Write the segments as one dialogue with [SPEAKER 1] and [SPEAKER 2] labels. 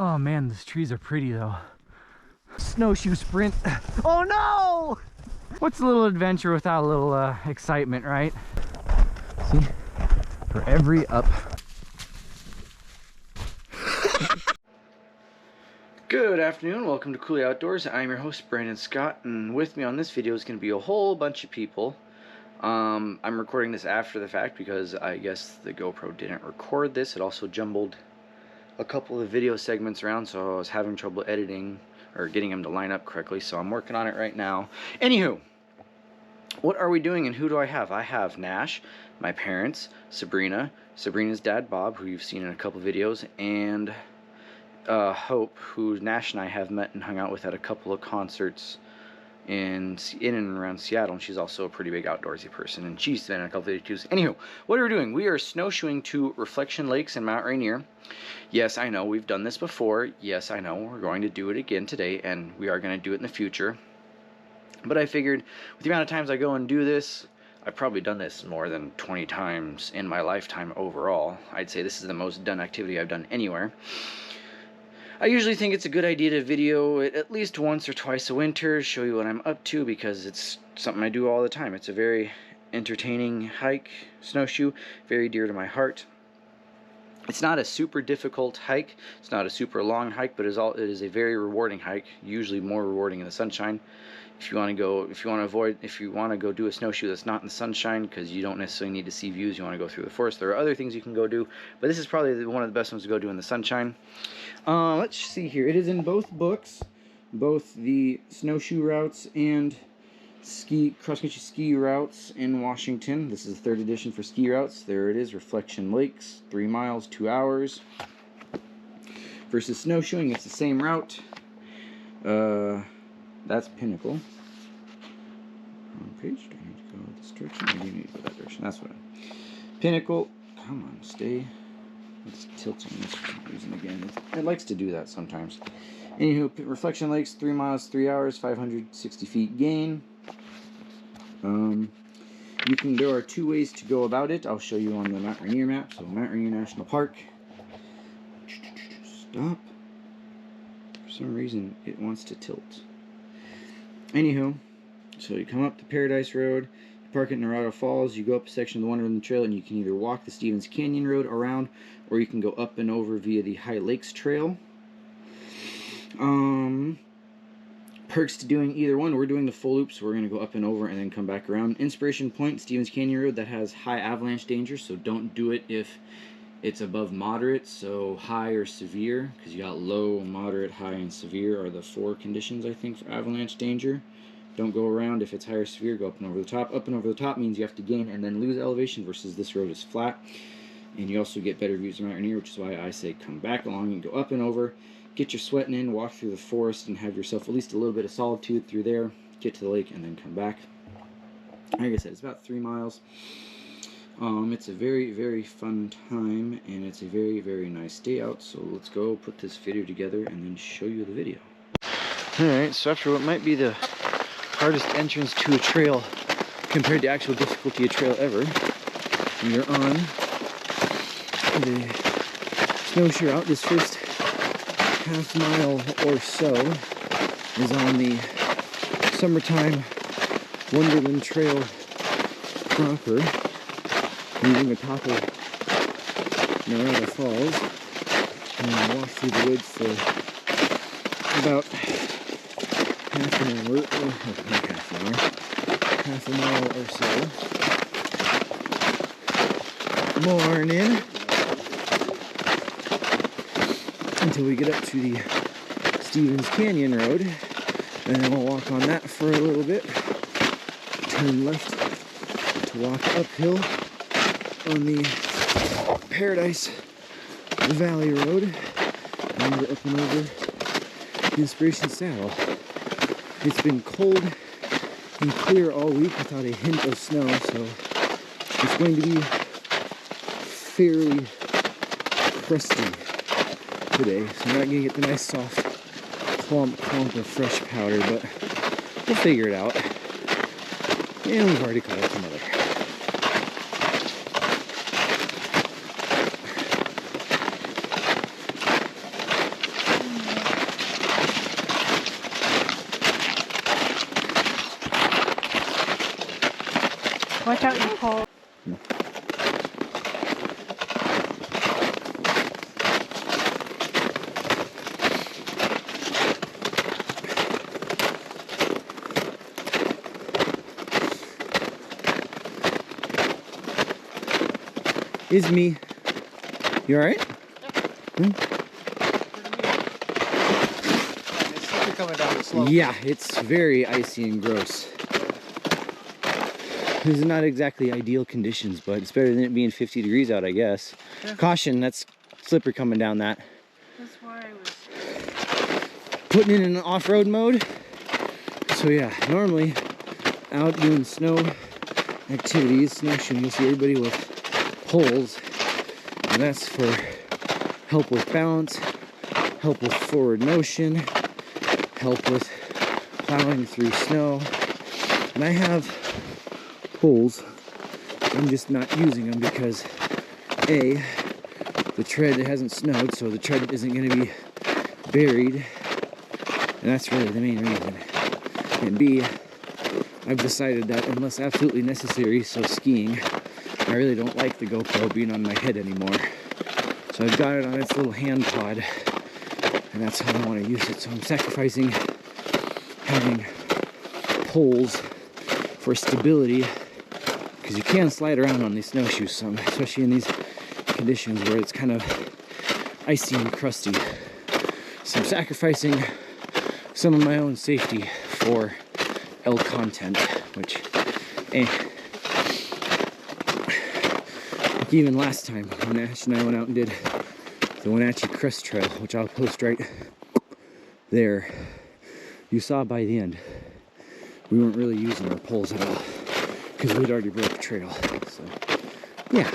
[SPEAKER 1] Oh man, these trees are pretty though. Snowshoe sprint. Oh no! What's a little adventure without a little excitement, right? See, for every up. Good afternoon, welcome to Cooley Outdoors. I'm your host, Brandon Scott, and with me on this video is going to be a whole bunch of people. I'm recording this after the fact because I guess the GoPro didn't record this. It also jumbled a couple of video segments around, so I was having trouble editing or getting them to line up correctly, so I'm working on it right now. Anywho, what are we doing and who do I have? I have Nash, my parents, Sabrina's dad Bob, who you've seen in a couple videos, and Hope, who Nash and I have met and hung out with at a couple of concerts in and around Seattle, and she's also a pretty big outdoorsy person, and she's been in a couple of videos. Anywho, what are we doing? We are snowshoeing to Reflection Lakes in Mount Rainier. Yes, I know, we've done this before. Yes, I know, we're going to do it again today, and we are going to do it in the future. But I figured, with the amount of times I go and do this, I've probably done this more than 20 times in my lifetime overall. I'd say this is the most done activity I've done anywhere. I usually think it's a good idea to video it at least once or twice a winter, show you what I'm up to, because it's something I do all the time. It's a very entertaining hike, snowshoe, very dear to my heart. It's not a super difficult hike, it's not a super long hike, but it is a very rewarding hike, usually more rewarding in the sunshine. If you want to go do a snowshoe that's not in the sunshine, because you don't necessarily need to see views, you want to go through the forest, there are other things you can go do, but this is probably one of the best ones to go do in the sunshine. Let's see here. It is in both books, both the snowshoe routes and cross-country ski routes in Washington. This is the 3rd edition for ski routes. There it is, Reflection Lakes, 3 miles, 2 hours. Versus snowshoeing, it's the same route. That's Pinnacle. Wrong page. Do I need to go this direction? Or do you need to go that direction? That's what Pinnacle. Come on, stay. It's tilting this reason again. It likes to do that sometimes. Anywho, Reflection Lakes, 3 miles, 3 hours, 560 feet gain. There are 2 ways to go about it. I'll show you on the Mount Rainier map. So Mount Rainier National Park. Stop. For some reason, it wants to tilt. Anywho, so you come up the Paradise Road, you park at Narada Falls, you go up a section of the Wonderland Trail, and you can either walk the Stevens Canyon Road around, or you can go up and over via the High Lakes Trail. Perks to doing either one. We're doing the full loop, so we're going to go up and over and then come back around. Inspiration Point, Stevens Canyon Road, that has high avalanche danger, so don't do it if it's above moderate, so high or severe, because you got low, moderate, high, and severe are the 4 conditions, I think, for avalanche danger. Don't go around if it's high or severe, go up and over the top. Up and over the top means you have to gain and then lose elevation, versus this road is flat. And you also get better views of Mount Rainier, which is why I say come back along and go up and over, get your sweating in, walk through the forest, and have yourself at least a little bit of solitude through there, get to the lake, and then come back. Like I said, it's about 3 miles. It's a very, very fun time, and it's a very, very nice day out, so let's go put this video together and then show you the video. Alright, so after what might be the hardest entrance to a trail compared to actual difficulty of trail ever, we are on the snowshoe route. This first half mile or so is on the summertime Wonderland Trail proper, using the top of Narada Falls, and walk through the woods for about half an hour, or not half an hour, half a mile or so. Morning! Until we get up to the Stevens Canyon Road, and then we'll walk on that for a little bit, turn left to walk uphill on the Paradise Valley Road, and we're up and over Inspiration Saddle. It's been cold and clear all week without a hint of snow, so it's going to be fairly crusty today. So I'm not going to get the nice soft clump of fresh powder, but we'll figure it out. And we've already caught up to another.
[SPEAKER 2] Watch out, you pole.
[SPEAKER 1] Is me. You alright?
[SPEAKER 3] Yep. Coming down the slope.
[SPEAKER 1] Yeah, it's very icy and gross. These are not exactly ideal conditions, but it's better than it being 50 degrees out, I guess. Yeah. Caution, that's slippery coming down that.
[SPEAKER 2] That's why I was
[SPEAKER 1] putting it in an off-road mode. So yeah, normally out doing snow activities, snowshoeing, you see everybody with poles, and that's for help with balance, help with forward motion, help with plowing through snow. And I have poles, I'm just not using them because A, the tread hasn't snowed, so the tread isn't going to be buried, and that's really the main reason. And B, I've decided that unless absolutely necessary, so skiing, I really don't like the GoPro being on my head anymore. So I've got it on its little hand pod, and that's how I want to use it. So I'm sacrificing having poles for stability, because you can slide around on these snowshoes some, especially in these conditions where it's kind of icy and crusty. So I'm sacrificing some of my own safety for L content, which, like even last time when Ash and I went out and did the Wenatchee Crest Trail, which I'll post right there, you saw by the end we weren't really using our poles at all because we'd already broke the trail. So yeah,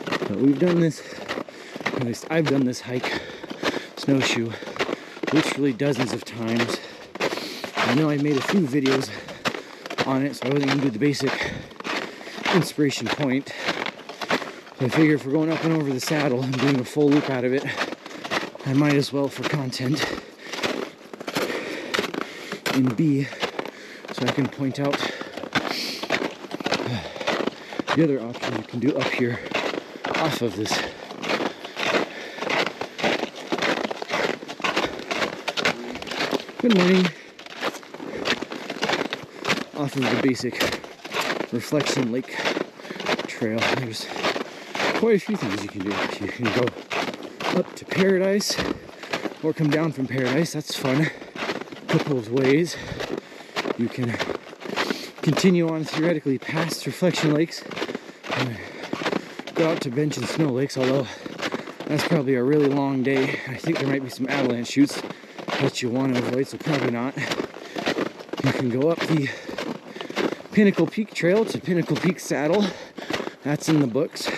[SPEAKER 1] but we've done this, at least I've done this hike, snowshoe, literally dozens of times. I know I made a few videos on it, so I wasn't going to do the basic inspiration point. So I figure if we're going up and over the saddle and doing a full loop out of it, I might as well for content. And B, so I can point out the other option you can do up here off of this. Good morning. Off of the basic Reflection Lake Trail, there's quite a few things you can do. You can go up to Paradise or come down from Paradise. That's fun. A couple of ways. You can continue on theoretically past Reflection Lakes and go out to Bench and Snow Lakes, although that's probably a really long day. I think there might be some avalanche chutes that you want to avoid, so probably not. You can go up the Pinnacle Peak Trail to Pinnacle Peak Saddle. That's in the books.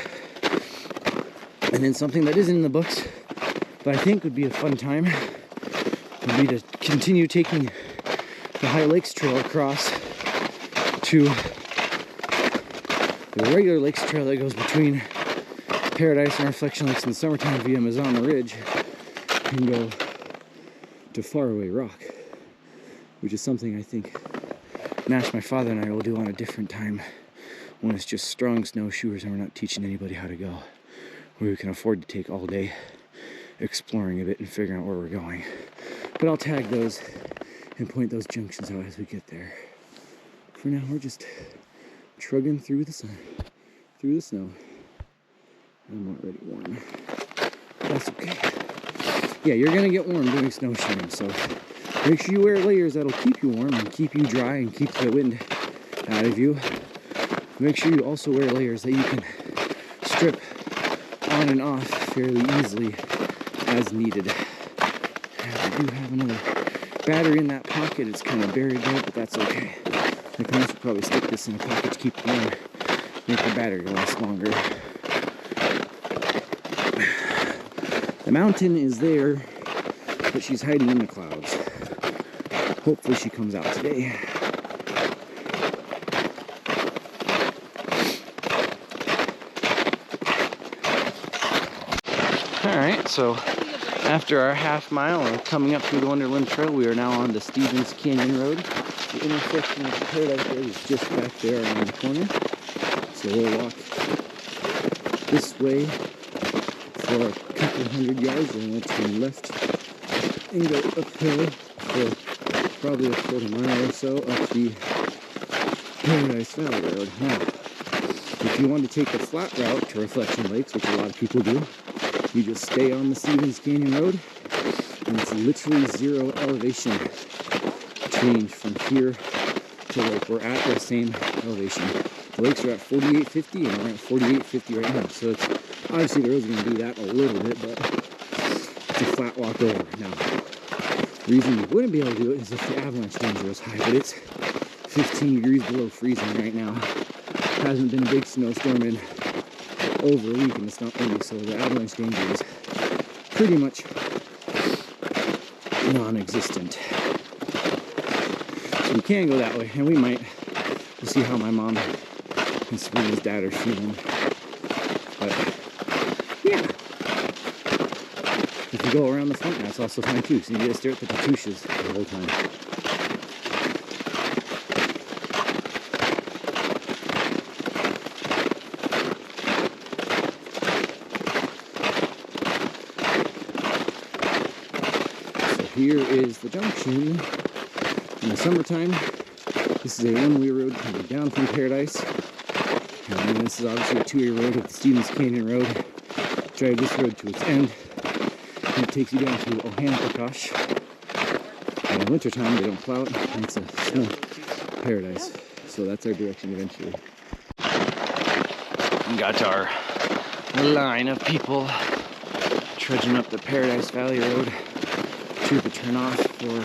[SPEAKER 1] And then something that isn't in the books, but I think would be a fun time, would be to continue taking the High Lakes Trail across to the regular Lakes Trail that goes between Paradise and Reflection Lakes in the summertime via Mazama Ridge, and go to Faraway Rock, which is something I think Nash, my father, and I will do on a different time when it's just strong snowshoers and we're not teaching anybody how to go, where we can afford to take all day exploring a bit and figuring out where we're going. But I'll tag those and point those junctions out as we get there. For now, we're just trudging through the sun, through the snow. I'm already warm. That's okay. Yeah, you're gonna get warm doing snowshoeing, so make sure you wear layers that'll keep you warm and keep you dry and keep the wind out of you. Make sure you also wear layers that you can strip on and off fairly easily as needed. And I do have another battery in that pocket. It's kind of buried there, but that's okay. I can also probably stick this in a pocket to keep it warm, make the battery last longer. The mountain is there, but she's hiding in the clouds. Hopefully she comes out today. Alright, so after our half mile and coming up through the Wonderland Trail, we are now on the Stevens Canyon Road. The intersection of the Paradise Road is just back there around the corner. So we'll walk this way for a couple hundred yards and we'll turn left and go uphill for probably a quarter mile or so up the Paradise Valley Road. Now, if you want to take the flat route to Reflection Lakes, which a lot of people do, you just stay on the Stevens Canyon Road, and it's literally zero elevation change from here to Lake. We're at the same elevation. The lakes are at 4850 and we're at 4850 right now. So it's obviously the road's going to do that a little bit, but it's a flat walk over. Now, the reason you wouldn't be able to do it is if the avalanche danger was high, but it's 15 degrees below freezing right now. Hasn't been a big snowstorm in over a week and it's not windy, so the avalanche danger is pretty much non-existent. So we can go that way, and we might. We'll see how my mom and Sabrina's dad are feeling. But yeah, if you go around the front, that's also fine too. So you get to stare at the Katushes the whole time. Here is the junction. In the summertime, this is a one-way road coming down from Paradise. And this is obviously a two-way road with the Stevens Canyon Road. Drive this road to its end, and it takes you down to Ohanapakash. And in wintertime, they don't plow it, and it's a snow paradise. So that's our direction eventually. We got our line of people trudging up the Paradise Valley Road to the turnoff for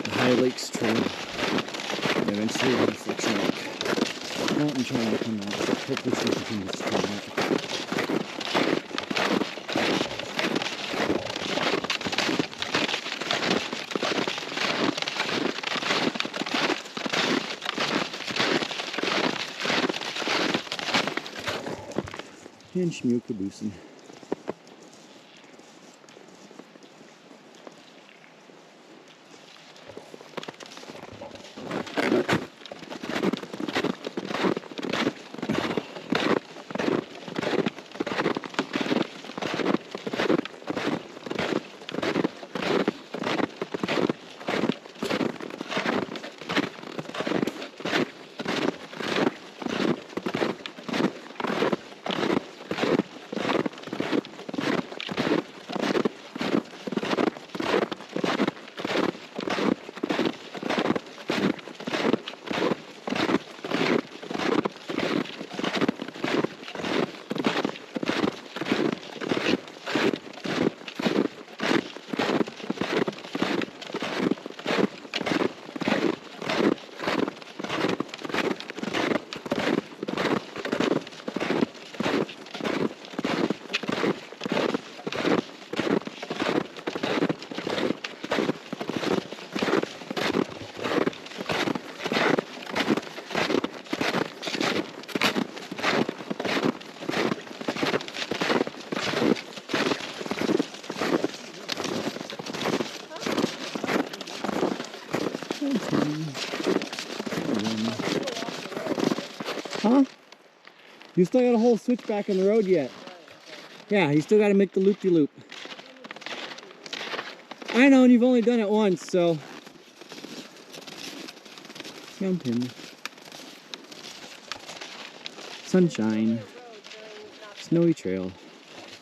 [SPEAKER 1] the High Lakes Trail, and eventually the Reflection Lake. Mountain trying to come out, so hopefully she continues to come out. And Shmew Caboosing. Huh? You still got a whole switchback in the road yet. Yeah, you still got to make the loop-de-loop. I know, and you've only done it once, so jump in. Sunshine, snowy trail.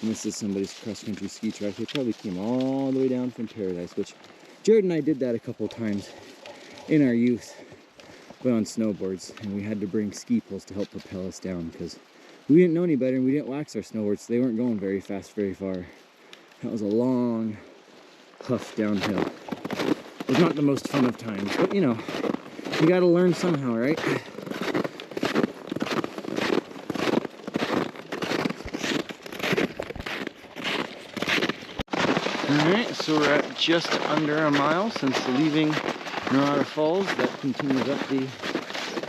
[SPEAKER 1] And this is somebody's cross-country ski track. They probably came all the way down from Paradise, which Jared and I did that a couple times in our youth, but on snowboards, and we had to bring ski poles to help propel us down because we didn't know any better and we didn't wax our snowboards, so they weren't going very fast, very far. That was a long huff downhill. It was not the most fun of times, but you know, you gotta learn somehow, right? Alright, so we're at just under a mile since leaving Narada Falls. That continues up the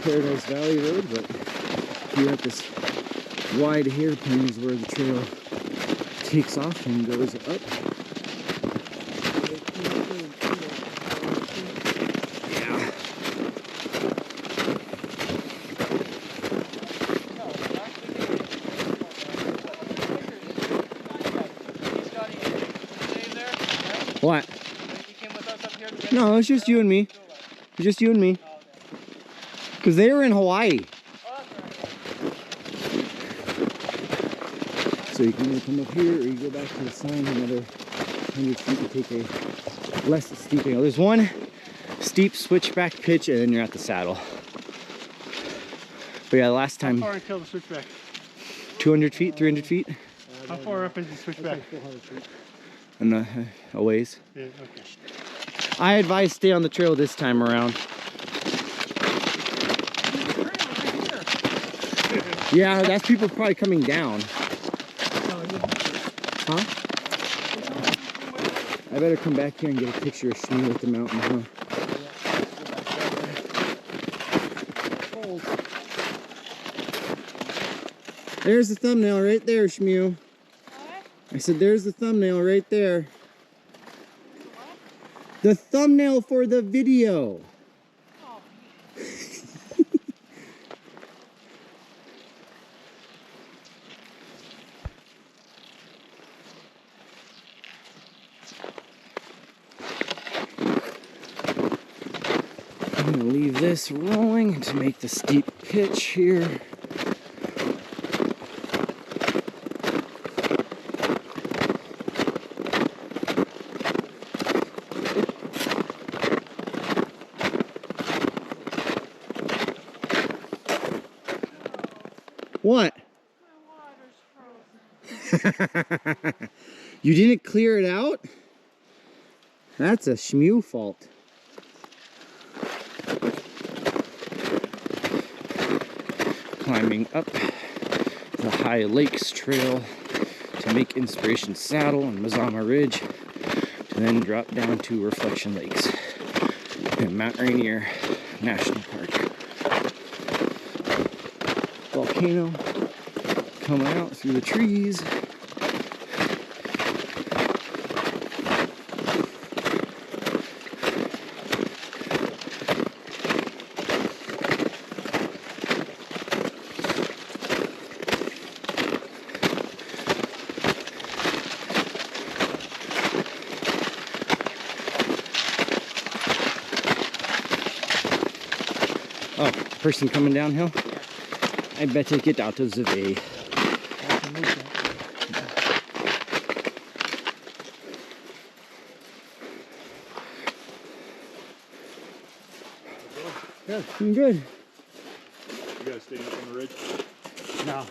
[SPEAKER 1] Paradise Valley Road, but here at this wide hairpin is where the trail takes off and goes up. Yeah, What?
[SPEAKER 3] You came with us up here to get
[SPEAKER 1] No, it's just you and me. It's just you and me. Because they were in Hawaii. So you can either come up here or you go back to the sign another 100 feet to take a less steep angle. There's one steep switchback pitch and then you're at the saddle. But yeah, last
[SPEAKER 3] How
[SPEAKER 1] time,
[SPEAKER 3] far until the switchback?
[SPEAKER 1] 200 feet, 300 feet?
[SPEAKER 3] How far up is the switchback?
[SPEAKER 1] And a ways.
[SPEAKER 3] Yeah, okay.
[SPEAKER 1] I advise stay on the trail this time around. Yeah, that's people probably coming down. Huh? I better come back here and get a picture of Shmi with the mountain, huh? There's the thumbnail right there, Shmew. I said, there's the thumbnail right there. The thumbnail for the video. I'm gonna leave this rolling to make the steep pitch here. What?
[SPEAKER 2] My water's frozen.
[SPEAKER 1] You didn't clear it out? That's a Shmew fault. Climbing up the High Lakes Trail to make Inspiration Saddle and Mazama Ridge, to then drop down to Reflection Lakes and Mount Rainier National Park. Volcano coming out through the trees. Oh, person coming downhill? I better get out of the way.
[SPEAKER 3] Good.
[SPEAKER 1] I'm good.
[SPEAKER 4] You guys staying up on the ridge?
[SPEAKER 3] No.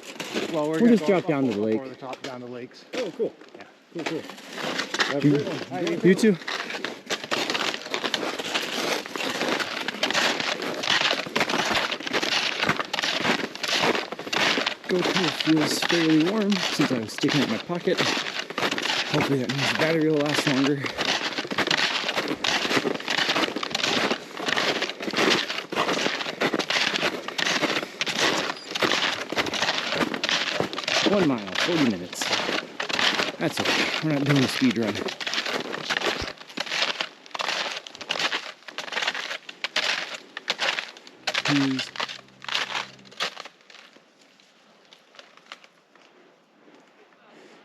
[SPEAKER 3] Well, we're
[SPEAKER 1] We'll
[SPEAKER 3] gonna
[SPEAKER 1] just
[SPEAKER 3] go
[SPEAKER 1] drop
[SPEAKER 3] up
[SPEAKER 1] down to the
[SPEAKER 3] before
[SPEAKER 1] lake.
[SPEAKER 3] the top down the lakes.
[SPEAKER 4] Oh, cool.
[SPEAKER 3] Yeah.
[SPEAKER 4] Cool, cool.
[SPEAKER 3] Have
[SPEAKER 1] You-
[SPEAKER 3] a great one.
[SPEAKER 1] You too? GoPro feels fairly warm since I was sticking it in my pocket. Hopefully that means the battery will last longer. One mile, 40 minutes. That's okay. We're not doing a speed run. Please.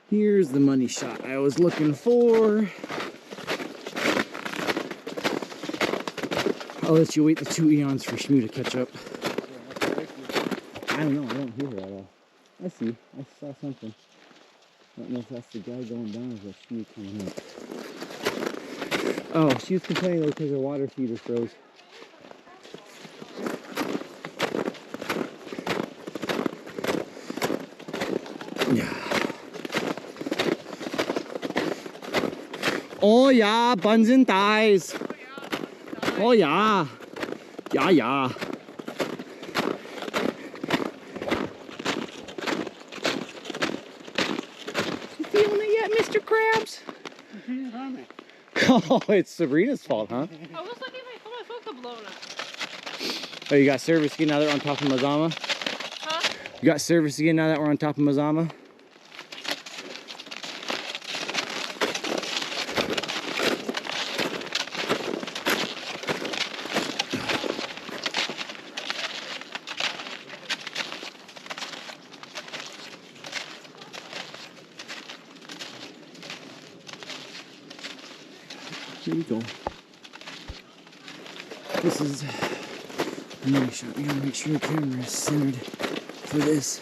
[SPEAKER 1] Here's the money shot I was looking for. I'll let you wait the 2 eons for Shmoo to catch up. I don't know, I don't hear her at all. I see, I saw something. I don't know if that's the guy going down or if Shmoo coming up. Oh, she was complaining though because her water feeder froze. Oh yeah, buns and thighs. Oh yeah. Yeah, yeah. You feeling it yet, Mr. Krabs? Oh, it's Sabrina's fault, huh?
[SPEAKER 2] I was looking at my phone got blown up.
[SPEAKER 1] Oh, you got service again now that we're on top of Mazama?
[SPEAKER 2] Huh?
[SPEAKER 1] You got service again now that we're on top of Mazama? Here we go. This is a money shot. You gotta make sure your camera is centered for this.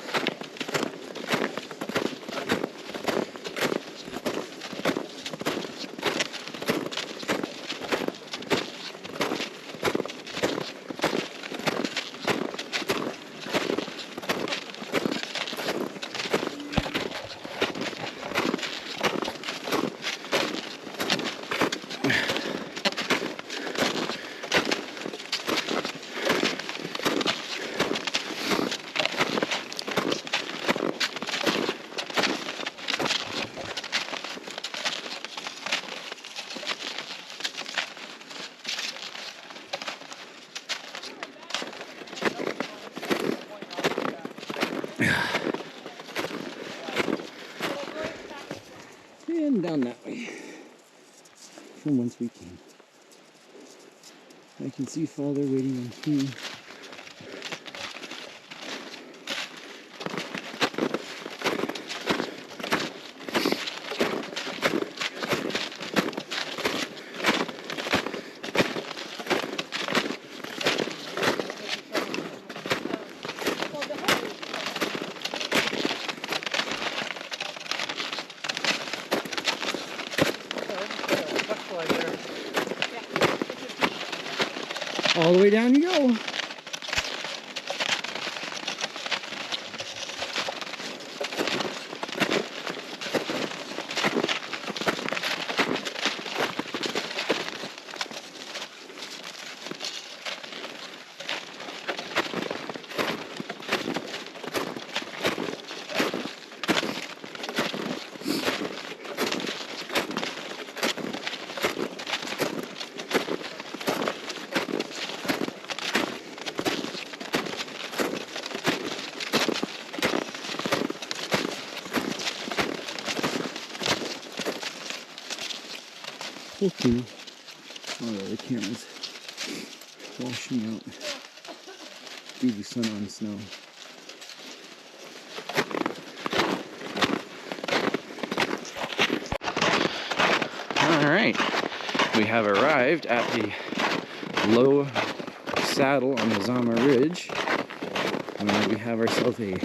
[SPEAKER 1] And down that way from whence we came. I can see Father waiting on me. All the way down you go. Okay. Oh, the camera's washing out due to sun on snow. Alright, we have arrived at the low saddle on the Zama Ridge. And we have ourselves a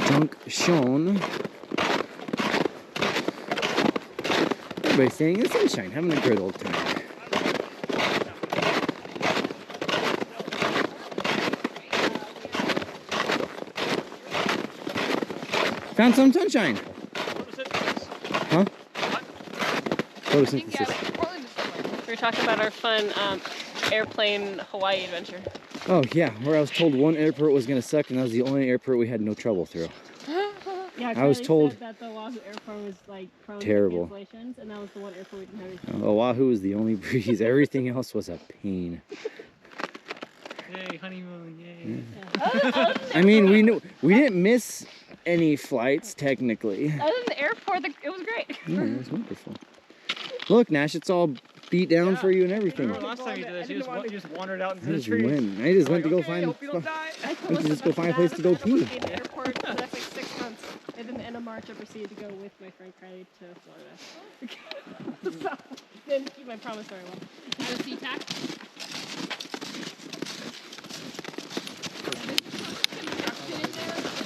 [SPEAKER 1] junction. Everybody's staying in the sunshine, having a good old time. Found some sunshine. Huh? Photosynthesis.
[SPEAKER 2] We were talking about our fun airplane Hawaii adventure.
[SPEAKER 1] Oh yeah, where I was told one airport was gonna suck, and that was the only airport we had no trouble through.
[SPEAKER 2] Yeah,
[SPEAKER 1] I was told
[SPEAKER 2] said that the Oahu airport was like prone
[SPEAKER 1] terrible.
[SPEAKER 2] to cancellations, and that was the one airport we didn't have anything.
[SPEAKER 1] Oahu was the only breeze. Everything else was a pain.
[SPEAKER 3] Yay, honeymoon, yay.
[SPEAKER 2] Yeah.
[SPEAKER 1] I mean, we didn't miss any flights technically.
[SPEAKER 2] Other than the airport, it was great.
[SPEAKER 1] Yeah, it was wonderful. Look, Nash, it's all beat down for you and everything.
[SPEAKER 3] Remember last time you did this, you just wandered out into
[SPEAKER 1] I
[SPEAKER 3] the
[SPEAKER 1] just
[SPEAKER 3] trees.
[SPEAKER 1] went. I just went to go find.
[SPEAKER 3] hope you don't die.
[SPEAKER 2] I
[SPEAKER 1] Why don't you just go find a place to go pee?
[SPEAKER 2] In the airport for the next like 6 months, and then the end of March, I proceeded to go with my friend Kylie to Florida. So, didn't keep my promise very well. Is there SeaTac?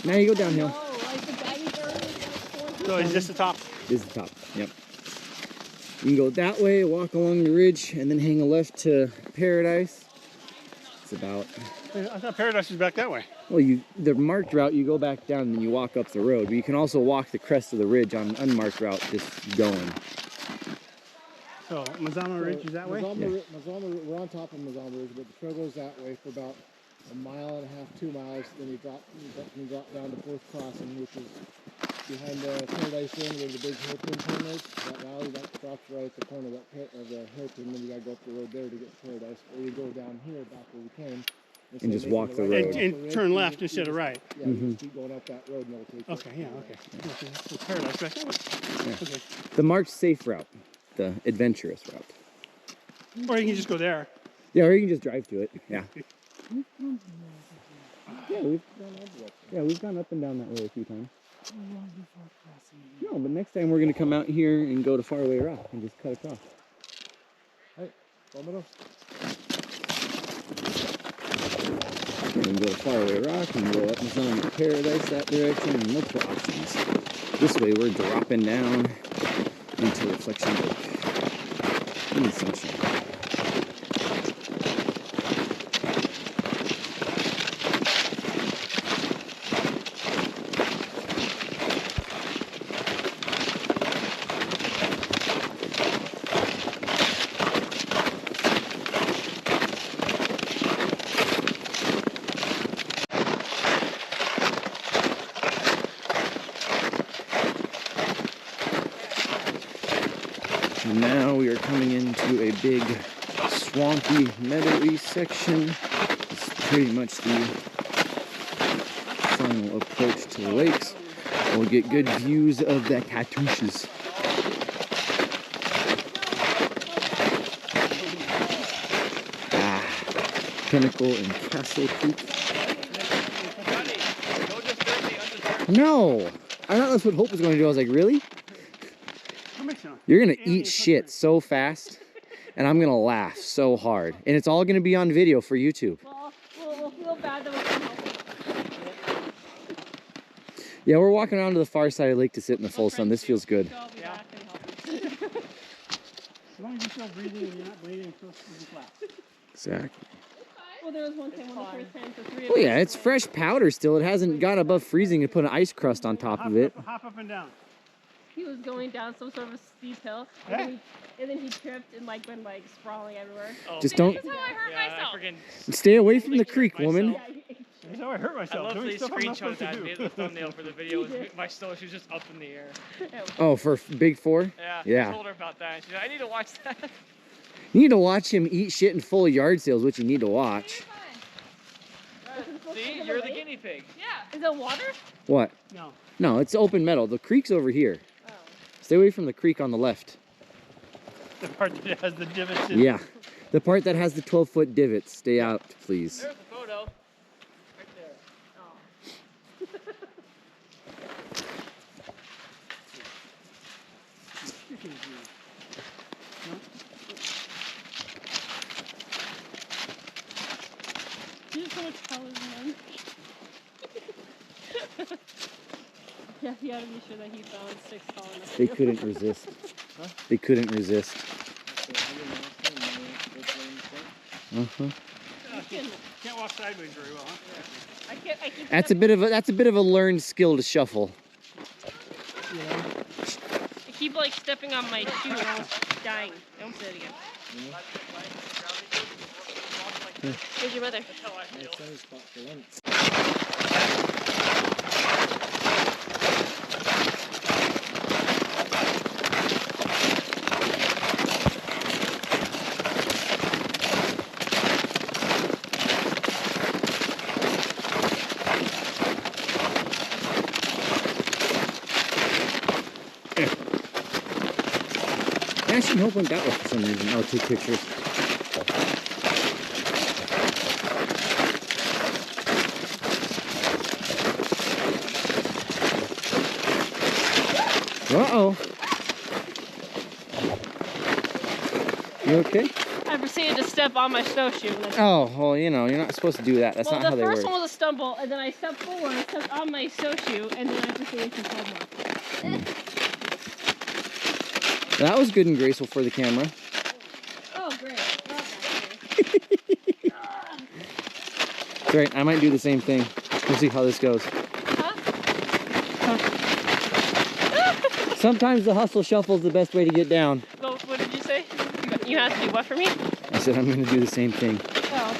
[SPEAKER 1] Now you go downhill.
[SPEAKER 2] Oh, like the baggy area.
[SPEAKER 3] So is this the top?
[SPEAKER 1] This is the top. Yep. You can go that way, walk along the ridge, and then hang a left to Paradise. It's about.
[SPEAKER 3] I thought Paradise was back that way.
[SPEAKER 1] Well, the marked route, you go back down and then you walk up the road. But you can also walk the crest of the ridge on an unmarked route, just going.
[SPEAKER 3] So Mazama Ridge is that way?
[SPEAKER 5] Mazama, we're on top of Mazama Ridge, but the trail goes that way for about 1.5 miles, 2 miles. Then you drop down to Fourth Crossing, which is behind the Paradise Inn where the big hairpin turn is. That valley, that stops right at the corner of the hairpin. Then you gotta go up the road there to get to Paradise, or you go down here back where we came.
[SPEAKER 1] And just walk the road.
[SPEAKER 3] And turn left instead of right.
[SPEAKER 5] Yeah, you just keep going up that road and it'll take you.
[SPEAKER 3] Okay, yeah, okay. So Paradise back that way.
[SPEAKER 1] Yeah.
[SPEAKER 3] Okay.
[SPEAKER 1] The marked safe route, the adventurous route.
[SPEAKER 3] Or you can just go there.
[SPEAKER 1] Yeah, or you can just drive to it. Yeah. We've gone up and down that way a few times. No, but next time we're gonna come out here and go to Faraway Rock and just cut across.
[SPEAKER 5] Hey, vámonos.
[SPEAKER 1] We can go to Faraway Rock and go up Mazama Paradise that direction and look for options. This way we're dropping down into Reflection Lake in the sunshine. And now we are coming into a big swampy, meadowy section. It's pretty much the final approach to the lakes. We'll get good views of the cartouches. Pinnacle and Castle Creek. No! I thought that's what Hope was going to do. I was like, really? You're going to eat shit so fast, and I'm going to laugh so hard. And it's all going to be on video for YouTube.
[SPEAKER 2] Well, we'll feel bad that we can help.
[SPEAKER 1] Yeah, we're walking around to the far side of the lake to sit in the full sun. This feels good.
[SPEAKER 2] So I'll be back and help you.
[SPEAKER 3] As long as you're still breathing and you're not bleeding, it's supposed to be flat.
[SPEAKER 1] Exactly.
[SPEAKER 2] Well, there was one time, one of the first times, the three of
[SPEAKER 1] Oh
[SPEAKER 2] us
[SPEAKER 1] yeah, it's
[SPEAKER 2] went.
[SPEAKER 1] fresh powder still. It hasn't got above freezing to put an ice crust on top of it.
[SPEAKER 3] Hop up and down.
[SPEAKER 2] He was going down some sort of a steep hill,
[SPEAKER 3] Yeah.
[SPEAKER 2] and then he tripped and like went like sprawling everywhere.
[SPEAKER 6] Oh,
[SPEAKER 1] Just don't
[SPEAKER 2] This is how I hurt
[SPEAKER 6] yeah,
[SPEAKER 2] myself.
[SPEAKER 6] I freaking
[SPEAKER 1] stay away from the creek, woman.
[SPEAKER 2] Yeah,
[SPEAKER 3] That's how I hurt
[SPEAKER 6] I
[SPEAKER 3] myself.
[SPEAKER 6] love
[SPEAKER 3] Doing
[SPEAKER 6] the
[SPEAKER 3] stuff I'm not
[SPEAKER 6] screenshot
[SPEAKER 3] supposed
[SPEAKER 6] that
[SPEAKER 3] to
[SPEAKER 6] made
[SPEAKER 3] do.
[SPEAKER 6] the thumbnail for the video.
[SPEAKER 2] He did.
[SPEAKER 6] My snowshoe just up in the air.
[SPEAKER 1] Oh, for Big Four?
[SPEAKER 6] Yeah.
[SPEAKER 1] Yeah.
[SPEAKER 6] I told her about that. And she's like, I need to watch that.
[SPEAKER 1] You need to watch him eat shit in full yard sales, which you need to watch.
[SPEAKER 6] See, you're the guinea pig.
[SPEAKER 2] Yeah. Is it water?
[SPEAKER 1] What?
[SPEAKER 3] No.
[SPEAKER 1] No, it's open meadow. The creek's over here.
[SPEAKER 2] Oh.
[SPEAKER 1] Stay away from the creek on the left.
[SPEAKER 3] The part that has the divots in.
[SPEAKER 1] Yeah. The part that has the 12-foot divots. Stay out, please.
[SPEAKER 6] There's the photo. Right there.
[SPEAKER 2] Oh. You have so much colors in them. Yeah, you gotta be sure that he found six tall enough.
[SPEAKER 1] They couldn't resist. They couldn't resist. Uh-huh.
[SPEAKER 3] Can't walk sideways very well, huh?
[SPEAKER 2] I keep
[SPEAKER 1] That's a bit of a learned skill to shuffle.
[SPEAKER 2] I keep like stepping on my shoe and almost dying. Don't say it again. Here's your mother.
[SPEAKER 1] Actually, Hope went that way for some reason. I'll take pictures. Uh-oh. You okay?
[SPEAKER 2] I proceeded to step on my snowshoe. And then,
[SPEAKER 1] Oh, well, you know, you're not supposed to do that. That's
[SPEAKER 2] well,
[SPEAKER 1] not how
[SPEAKER 2] the
[SPEAKER 1] they
[SPEAKER 2] first
[SPEAKER 1] work.
[SPEAKER 2] one was a stumble, and then I stepped forward, stepped on my snowshoe, and then I proceeded to fall more.
[SPEAKER 1] That was good and graceful for the camera.
[SPEAKER 2] Oh, great.
[SPEAKER 1] It's alright, I might do the same thing. We'll see how this goes. Sometimes the hustle shuffle is the best way to get down.
[SPEAKER 2] Well, what did you say? You have to do what for me?
[SPEAKER 1] I said I'm going to do the same thing.
[SPEAKER 2] Oh.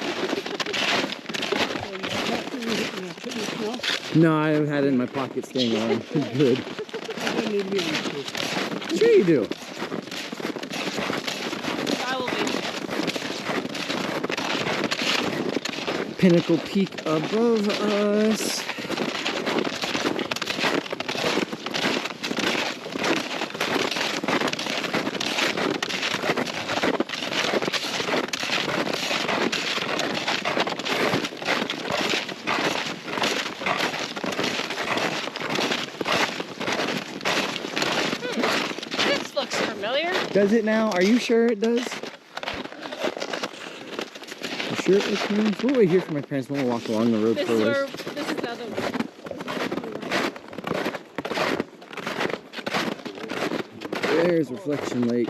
[SPEAKER 1] No, I had it in my pocket staying on. Good.
[SPEAKER 3] I don't need to be on this.
[SPEAKER 1] Sure you do.
[SPEAKER 2] I will be.
[SPEAKER 1] Pinnacle Peak above us.
[SPEAKER 2] This looks familiar.
[SPEAKER 1] Does it now? Are you sure it does? sure I can. So we'll wait here for my parents when we'll walk along the road
[SPEAKER 2] This
[SPEAKER 1] for
[SPEAKER 2] is
[SPEAKER 1] a ways.
[SPEAKER 2] this is the other one.
[SPEAKER 1] There's Reflection Lake.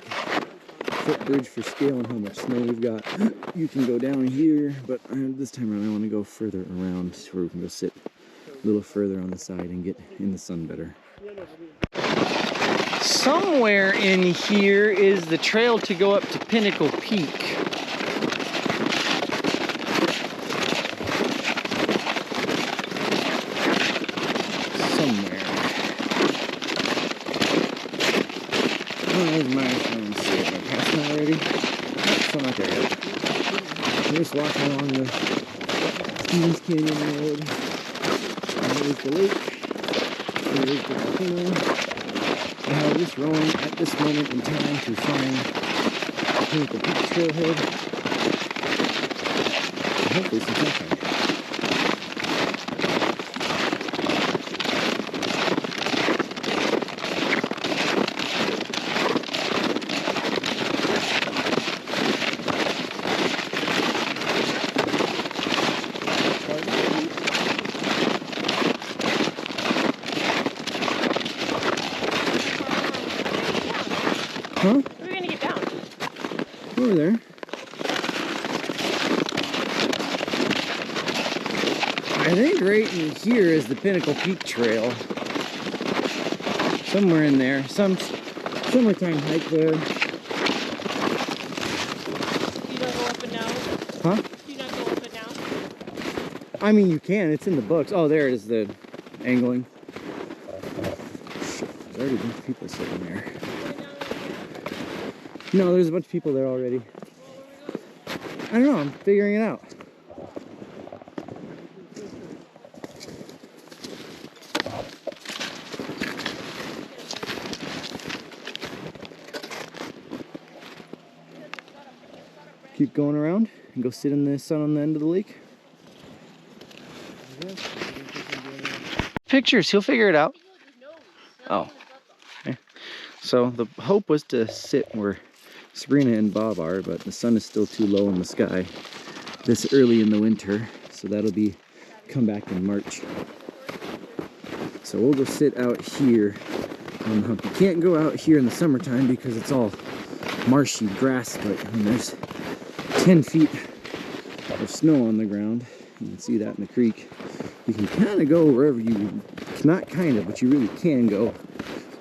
[SPEAKER 1] Footbridge for scale and how much snow we've got. You can go down here, but this time around I want to go further around where we can go sit a little further on the side and get in the sun better. Somewhere in here is the trail to go up to Pinnacle Peak. Somewhere. Oh, there's my phone. See if I passed that already. Nope, still not there yet. We're just walking along the Stevens Canyon Road. And there's the lake. There's the volcano. I have this rowing at this moment in time to find Pinnacle Peak trailhead. And hopefully some sunshine. Huh?
[SPEAKER 2] We're gonna get down.
[SPEAKER 1] Over there. I think right in here is the Pinnacle Peak Trail. Somewhere in there. Some summertime hike there.
[SPEAKER 2] You don't go up and down?
[SPEAKER 1] Huh?
[SPEAKER 2] Do you not go up and down?
[SPEAKER 1] I mean, you can. It's in the books. Oh, there is the angling. Shit, there's already a bunch of people sitting there. No, there's a bunch of people there already. I don't know. I'm figuring it out. Keep going around and go sit in the sun on the end of the lake. Pictures. He'll figure it out. Oh. Okay. So the hope was to sit where Sabrina and Bob are, but the sun is still too low in the sky this early in the winter, so that'll be come back in March. So we'll go sit out here on the hump. You can't go out here in the summertime because it's all marshy grass, but I mean, there's 10 feet of snow on the ground. You can see that in the creek. You can kind of go wherever you, not kind of, but you really can go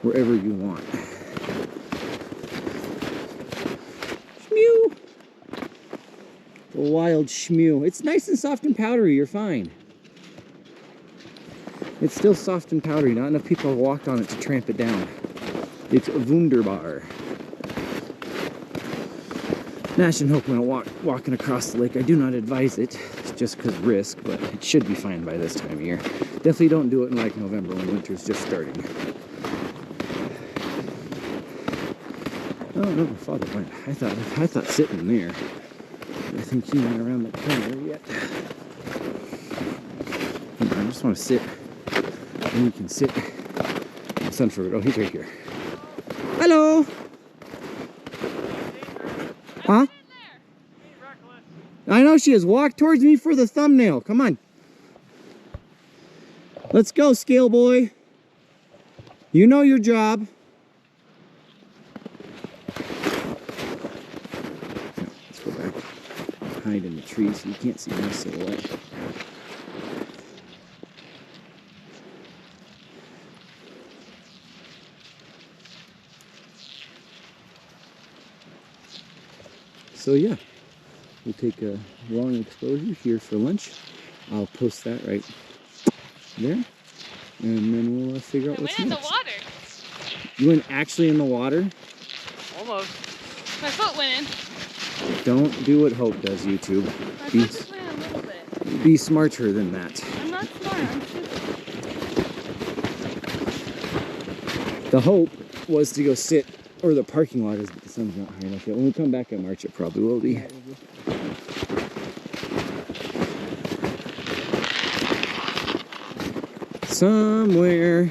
[SPEAKER 1] wherever you want. Shmew! The wild shmew. It's nice and soft and powdery, you're fine. It's still soft and powdery, not enough people have walked on it to tramp it down. It's wunderbar. Nash and Hope went walking across the lake. I do not advise it, just because risk, but it should be fine by this time of year. Definitely don't do it in like November when winter's just starting. Oh no, Father went. I thought sitting there. I think he went around the corner yet. I just want to sit, and you can sit. Sunford. Oh, he's right here. Hello. Huh? I know she has. Walk towards me for the thumbnail. Come on. Let's go, scale boy. You know your job. Let's go back. Hide in the trees so you can't see my silhouette. So yeah, we'll take a long exposure here for lunch. I'll post that right there, and then we'll figure out what's next.
[SPEAKER 2] I went in the water.
[SPEAKER 1] You went actually in the water?
[SPEAKER 6] Almost.
[SPEAKER 2] My foot went in.
[SPEAKER 1] Don't do what Hope does, YouTube.
[SPEAKER 2] My foot just went in a little bit.
[SPEAKER 1] Be smarter than that.
[SPEAKER 2] I'm not smart, I'm stupid.
[SPEAKER 1] The hope was to go sit, or the parking lot is, but the sun's not high enough yet. When we come back in March, it probably will be. Somewhere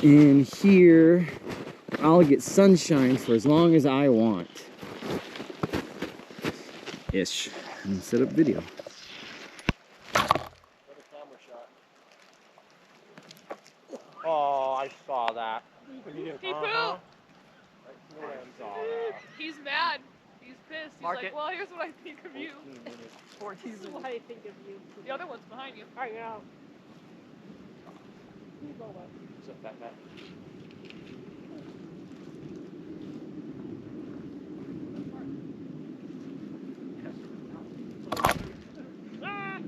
[SPEAKER 1] in here, I'll get sunshine for as long as I want. Ish. and set up video.
[SPEAKER 6] Oh, I saw that.
[SPEAKER 2] He pooped. He's mad. He's pissed. He's
[SPEAKER 6] Mark
[SPEAKER 2] like,
[SPEAKER 6] it.
[SPEAKER 2] well, here's what I think of you.
[SPEAKER 6] 14
[SPEAKER 2] This is what I think of you. The other one's behind you.
[SPEAKER 6] I know. What's up, Batman? Ah!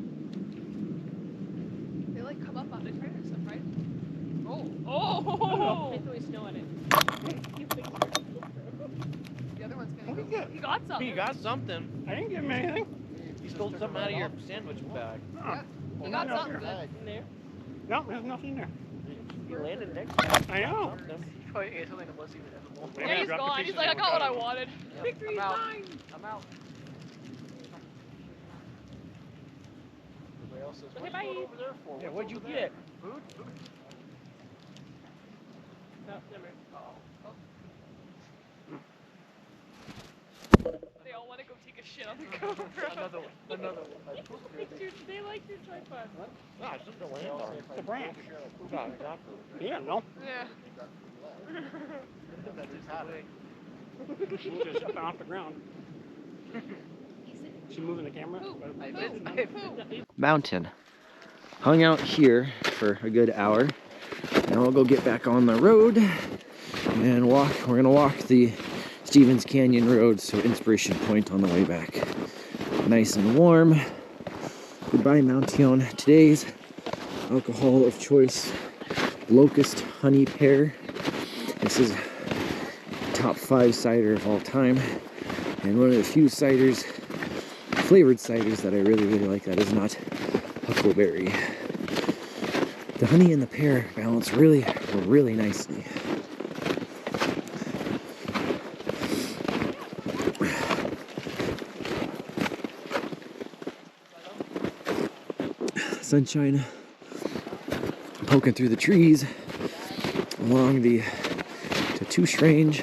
[SPEAKER 2] They like come up on the train or stuff, right? Oh! They throw snow at it. The other one's gonna go. He got something.
[SPEAKER 6] You got something.
[SPEAKER 3] I didn't give him anything.
[SPEAKER 6] You stole something out of your sandwich bag.
[SPEAKER 3] Oh,
[SPEAKER 2] He got something good in there.
[SPEAKER 3] no, there's nothing there.
[SPEAKER 6] You landed next to
[SPEAKER 3] I know.
[SPEAKER 6] Probably ate something that wasn't even edible.
[SPEAKER 3] Maybe
[SPEAKER 2] Yeah,
[SPEAKER 3] I
[SPEAKER 2] he's
[SPEAKER 3] dropped a
[SPEAKER 2] gone.
[SPEAKER 3] piece
[SPEAKER 2] He's
[SPEAKER 3] of
[SPEAKER 2] like, I got what I
[SPEAKER 3] avocado.
[SPEAKER 2] wanted. Victory's
[SPEAKER 6] I'm out.
[SPEAKER 2] mine.
[SPEAKER 6] I'm out. Everybody else says,
[SPEAKER 2] Okay,
[SPEAKER 6] what
[SPEAKER 2] bye.
[SPEAKER 6] are you going over there for?
[SPEAKER 4] Yeah,
[SPEAKER 6] What's
[SPEAKER 4] what'd you
[SPEAKER 6] over there?
[SPEAKER 4] get?
[SPEAKER 6] Food?
[SPEAKER 2] No, never mind. They all want to go take a shit on the GoPro.
[SPEAKER 6] Another one. Another one.
[SPEAKER 2] Dude, they like your tripod.
[SPEAKER 6] No, it's just the land on it.
[SPEAKER 3] It's a branch.
[SPEAKER 6] Yeah, exactly.
[SPEAKER 3] Yeah, no.
[SPEAKER 2] Yeah.
[SPEAKER 6] That's just the way.
[SPEAKER 3] Moved it up off the ground. She moving the camera?
[SPEAKER 1] Mountain. Hung out here for a good hour. Now we'll go get back on the road and walk. We're gonna walk the Stevens Canyon Road, so Inspiration Point on the way back. Nice and warm. Goodbye, Mountain. Today's alcohol of choice, Locust Honey Pear. This is top 5 cider of all time, and one of the few ciders, flavored ciders, that I really like that is not huckleberry. The honey and the pear balance really nicely. Sunshine poking through the trees along the Tatoosh Range.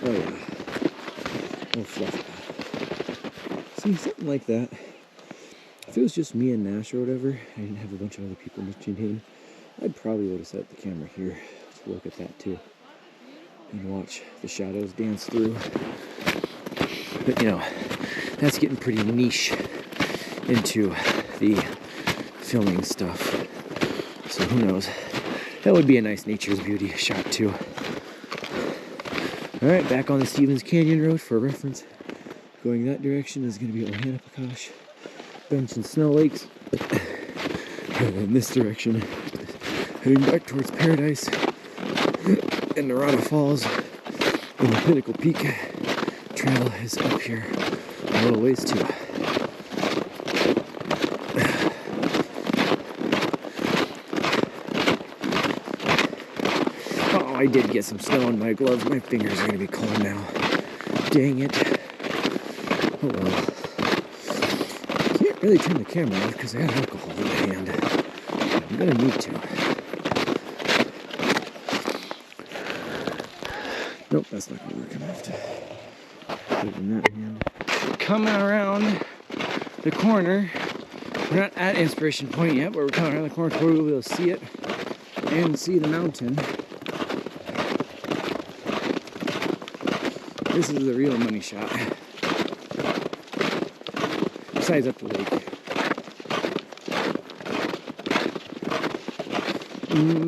[SPEAKER 1] Oh yeah, oh fluff. See, something like that. If it was just me and Nash or whatever, I didn't have a bunch of other people tune in, I probably would have set the camera here to look at that too and watch the shadows dance through. But you know, that's getting pretty niche into the filming stuff. So who knows? That would be a nice nature's beauty shot too. Alright, back on the Stevens Canyon Road for reference. Going that direction is going to be Ohanapakash, Bench and Snow Lakes. And then this direction, heading back towards Paradise and Narada Falls. And the Pinnacle Peak Trail is up here a little ways too. Oh, I did get some snow on my gloves. My fingers are going to be cold now. Dang it. Oh well. Can't really turn the camera off because I have alcohol in my hand. I'm going to need to. Nope, that's not going to work. I'm going to have to put it in that hand. Coming around the corner. We're not at Inspiration Point yet, but we're coming around the corner where we'll be able to see it and see the mountain. This is the real money shot. Besides up the lake.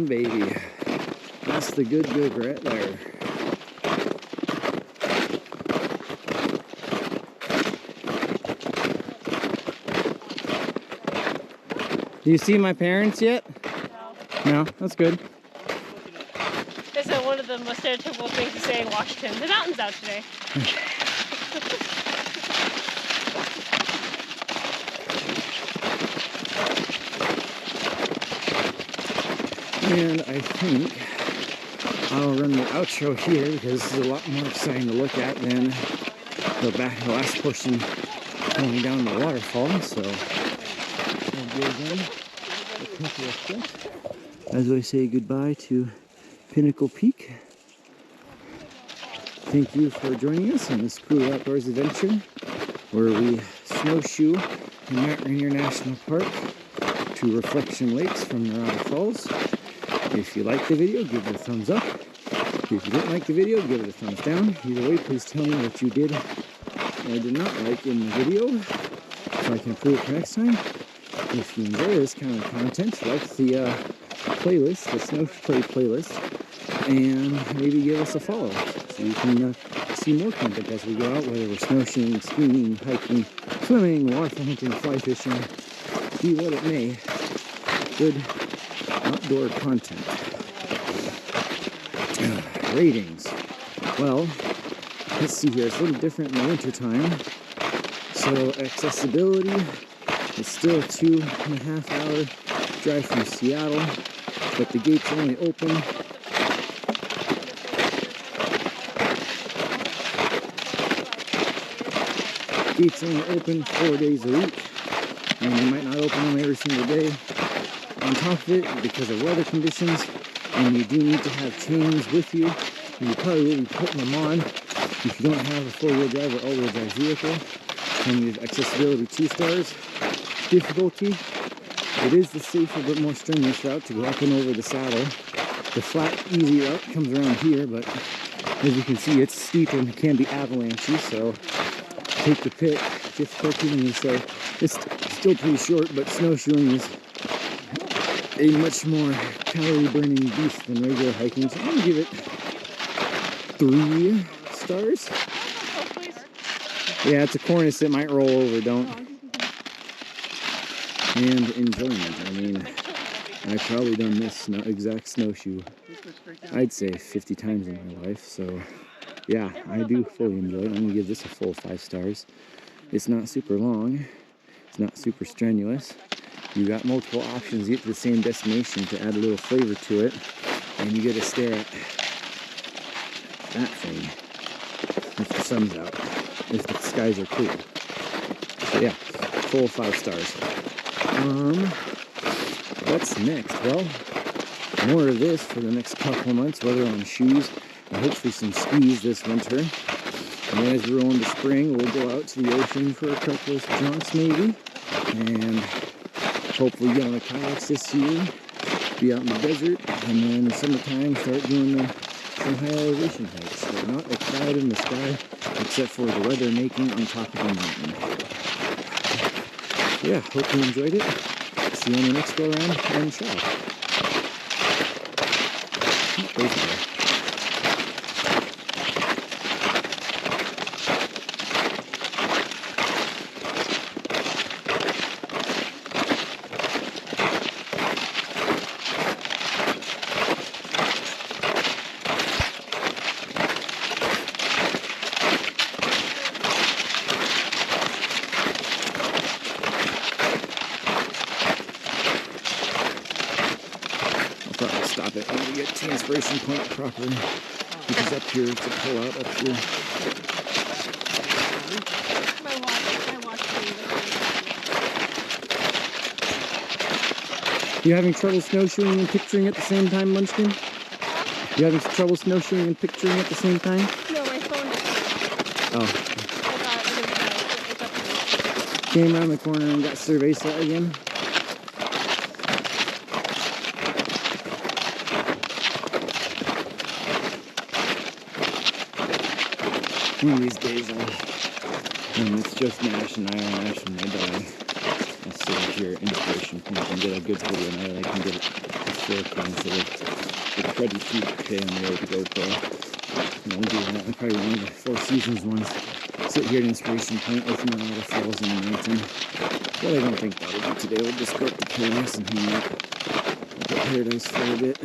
[SPEAKER 1] Baby. That's the good right there. Do you see my parents yet? No. No? That's good.
[SPEAKER 2] Isn't one of the most stereotypical things to say in Washington? The mountain's out today.
[SPEAKER 1] And I think I'll run the outro here because this is a lot more exciting to look at than the last portion going down the waterfall. So I'll give them a couple of steps as I say goodbye to Pinnacle Peak Thank you for joining us on this cool outdoors adventure where we snowshoe in Mount Rainier National Park to Reflection Lakes from Narada Falls. If you liked the video, give it a thumbs up. If you didn't like the video, give it a thumbs down. Either way, please tell me what you did or did not like in the video so I can improve for next time. If you enjoy this kind of content, like the playlist, the SnowPlay playlist, and maybe give us a follow so you can see more content as we go out, whether we're snowshoeing, skiing, hiking, swimming, waterfowl hunting, fly fishing, be what it may. Good outdoor content. Ratings. Well, let's see here. It's a little different in the winter time. So accessibility is still a 2.5 hour drive from Seattle, but the gates only open gates only open 4 days a week, and they might not open them every single day. On top of it, because of weather conditions, and you do need to have chains with you, and you probably will be putting them on if you don't have a four-wheel drive or all-wheel drive vehicle. And you have accessibility 2 stars. Difficulty, it is the safer but more strenuous route to go up and over the saddle. The flat, easy route comes around here, but as you can see, it's steep and can be avalanchy, so take the pick. Difficulty, and you say it's still pretty short, but snowshoeing is a much more calorie-burning beast than regular hiking, so I'm going to give it 3 stars. Yeah, it's a cornice that might roll over, don't. And enjoyment. I mean, I've probably done this exact snowshoe, I'd say 50 times in my life, so yeah, I do fully enjoy it. I'm going to give this a full 5 stars. It's not super long, it's not super strenuous. You got multiple options to get to the same destination to add a little flavor to it, and you get to stare at that thing if the sun's out, if the skies are clear. So yeah, full 5 stars. What's next? Well, more of this for the next couple of months, whether on shoes and hopefully some skis this winter. And as we roll into spring, we'll go out to the ocean for a couple of jaunts maybe, and hopefully get on the kayaks this year, be out in the desert, and then in the summertime start doing some high elevation hikes. So not a cloud in the sky, except for the weather making on top of the mountain. Yeah, hope you enjoyed it. See you on the next go around and ciao. Stop it. I'm going to get to the inspiration point properly, because up here it's a pull out up here.
[SPEAKER 2] My watch.
[SPEAKER 1] You having trouble snowshoeing and picturing at the same time, Munchkin? You having trouble snowshoeing and picturing at the same time?
[SPEAKER 2] No, my phone just
[SPEAKER 1] Oh.
[SPEAKER 2] it's
[SPEAKER 1] Came around the corner and got cerveza again. One of these days, it's just Nash and I are Nash and my dog. I'll sit up here at inspiration point and get a good video now that I can get it historical instead of the cruddy feed today on the old GoPro. And I'm doing that. I'm probably one of the 4 Seasons ones. Sit here at inspiration point with Narada Falls in the mountain. But I don't think that'll do today. We'll just go up to Paradise and hang out at Paradise for a bit.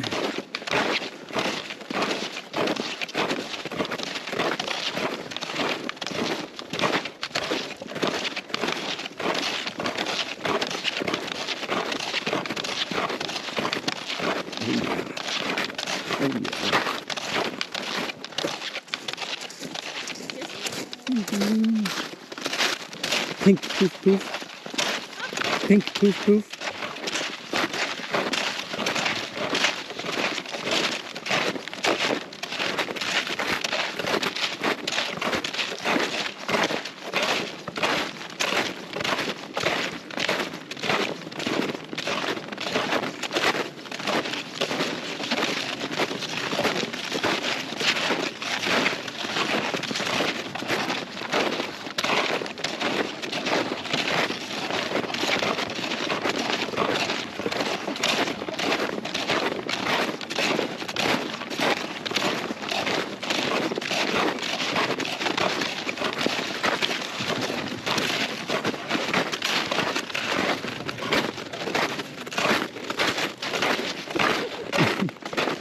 [SPEAKER 1] Pink poof poof. Pink poof poof.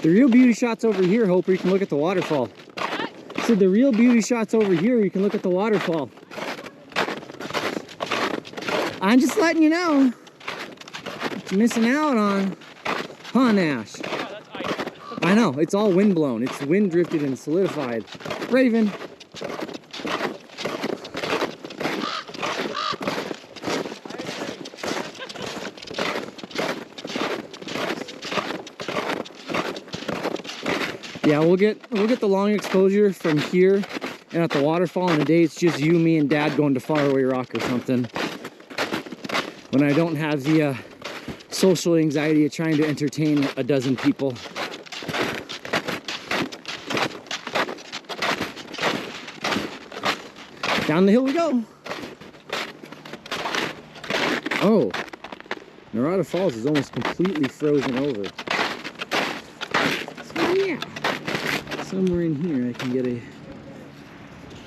[SPEAKER 7] The real beauty shot's over here, Hope, where you can look at the waterfall. I said the real beauty shot's over here where you can look at the waterfall. I'm just letting you know what you're missing out on. Huh, Nash? I know, it's all wind blown. It's wind drifted and solidified. Raven. Yeah, we'll get the long exposure from here and at the waterfall. In a day it's just you, me, and Dad going to Faraway Rock or something. When I don't have the social anxiety of trying to entertain a dozen people. Down the hill we go. Oh, Narada Falls is almost completely frozen over. So yeah, somewhere in here I can get a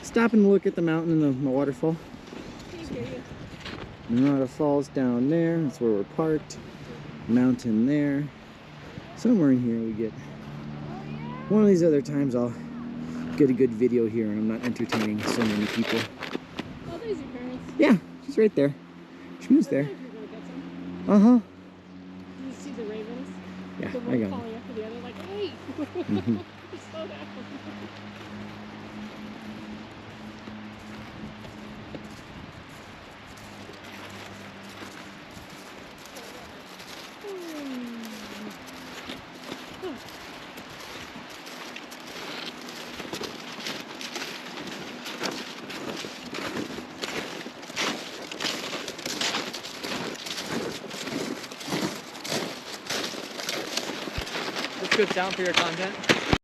[SPEAKER 7] stop and look at the mountain and the waterfall. Narada Falls down there, that's where we're parked. Mountain there. Somewhere in here we get one of these other times I'll get a good video here and I'm not entertaining so many people.
[SPEAKER 2] Oh, there's your parents.
[SPEAKER 7] Yeah, she's right there. She was there.
[SPEAKER 2] You're gonna get some.
[SPEAKER 7] Uh-huh.
[SPEAKER 2] You see the ravens?
[SPEAKER 7] Yeah,
[SPEAKER 2] The
[SPEAKER 7] I
[SPEAKER 2] one
[SPEAKER 7] got
[SPEAKER 2] calling after the other, like, hey!
[SPEAKER 7] Mhm.
[SPEAKER 2] Slow down.
[SPEAKER 6] That's good sound for your content.